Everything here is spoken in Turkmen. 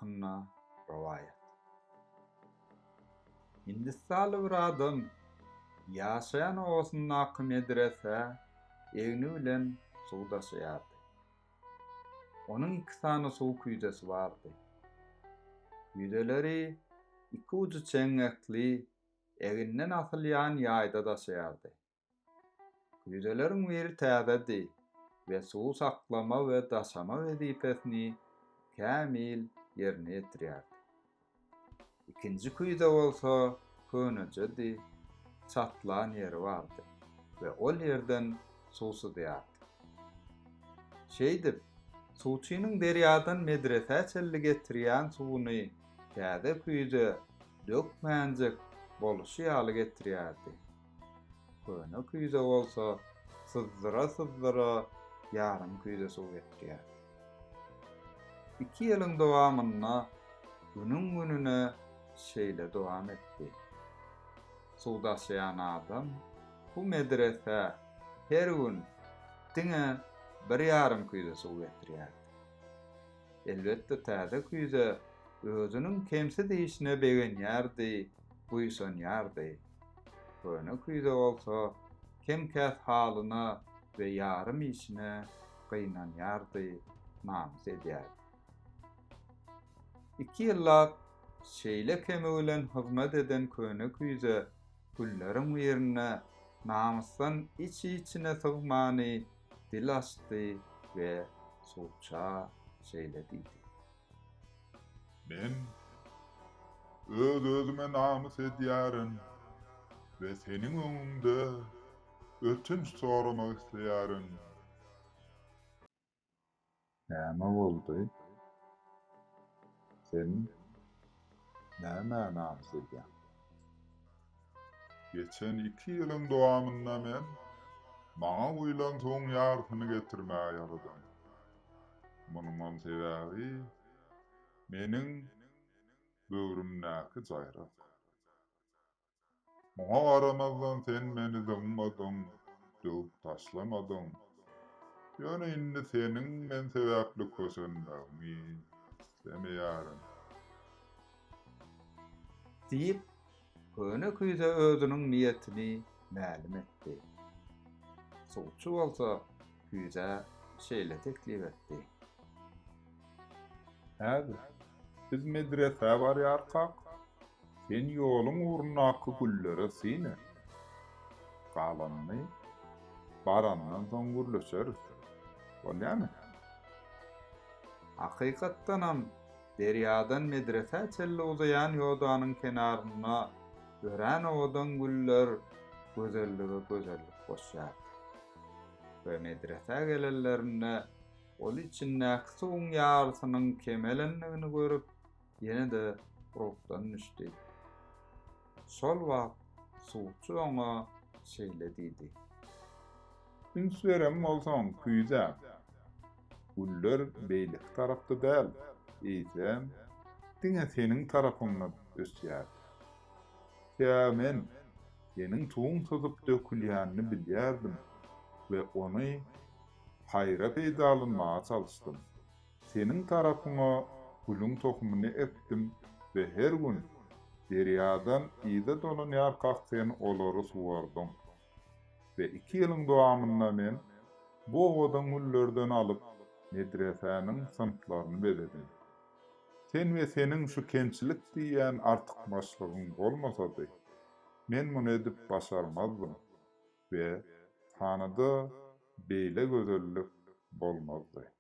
hakkında rivayet. Hindistanlı bir adam ýaşaýan owasynyň hakkı medrese egni bilen suwdaşýardy. Onuň 2 sany suw küýdesi bardy. Küýdeleri 2 uju çeňekli, eginden asylýan ýaýda daşýardy. Küýdeleriň biri täzedi we suw saklama we daşama wezipesini kämil ýerine ýetirýärdi. Ikinji küýde bolsa könejedi, çatlan ýeri bardy we ol ýerden suw syzýardy. Şeýdip, suwçynyň derýadan medrese çelli getirýän suwuny täze küýde dökmänjek boluşy ýaly getirýärdi. Köne küýde bolsa syzdyra ýarym küýde suw getirýärdi. 2 ýylyň dowamynda gününe şeýle dowam etdi. Suwdaşýan adam bu medrese her gün diňe 1,5 küýde suw getirýärdi. Elbetde täze küýde özüniň kemsi diýişine begenýärdi, buýsanýardy. Köne küýde bolsa kemkäs halyna we ýarym işine gynanýardy, namys edýärdi. 2 ýyllap şeýle keme bilen hyzmat eden köne küýde gülleriň ýerine namysdan içine sygmany dil açdy we suwça şeýle diýdi. Men öz-özüme namys edýärin we seniň öňünde ötünç soramak isleýärin. Näme boldy? Sen näme namys edýän? Geçen 2 ýylyň dowamynda men maňa uýlan soň ýartyny getirmäge ýaradym. Munyň sebäbi meniň böwrümdäki jaýrak. Maňa garamazdan sen meni zyňmadyň, döwüp taşlamadyň. Ýöne indi seniň men sebäpli köşenmägimi islemeýärin. Diýip köne küýde özüniň niýetini mälim etdi. Suwçy bolsa küýde şeýle teklip etdi. Häzir biz medrese barýarkak, sen ýoluň urunakky güllere sine. Galanyny barandan soň gürleşeriz. Bolýarmy? Hakykatdanam derýadan medrese çelli uzayan ýodanyň kenaryna görän owadan güller gözellik goşýar. We medrese gelenlerine ol içindäki suwuň ýarysynyň kemelenligini görüp ýene-de ruhdan düşdi. Şol wagt suwçy oňa şeýle diýdi. Üns berem bolsaň küýde. Güller beýlik tarapda däl. Eýsem, diňe seniň tarapyňdan ösýär. Ya men seniň tuğun syzyp dökülýänini bilýärdim we ony hayra peýdalynmaga çalyşdym. Seniň tarapyňa gülüň tohumyny ekdim we her gün derýadan ýyda dolan ýarkak sen olary suwardym. Ve 2 ýylyň dowamynda men bu owadan güllerden alyp medresäniň sınıflaryny beredim. Sen we seniň şu kemçilik diýen artykmaçlygyň bolmasady, men muny edip başarmazdym we tanada beýle gözellik bolmazdy.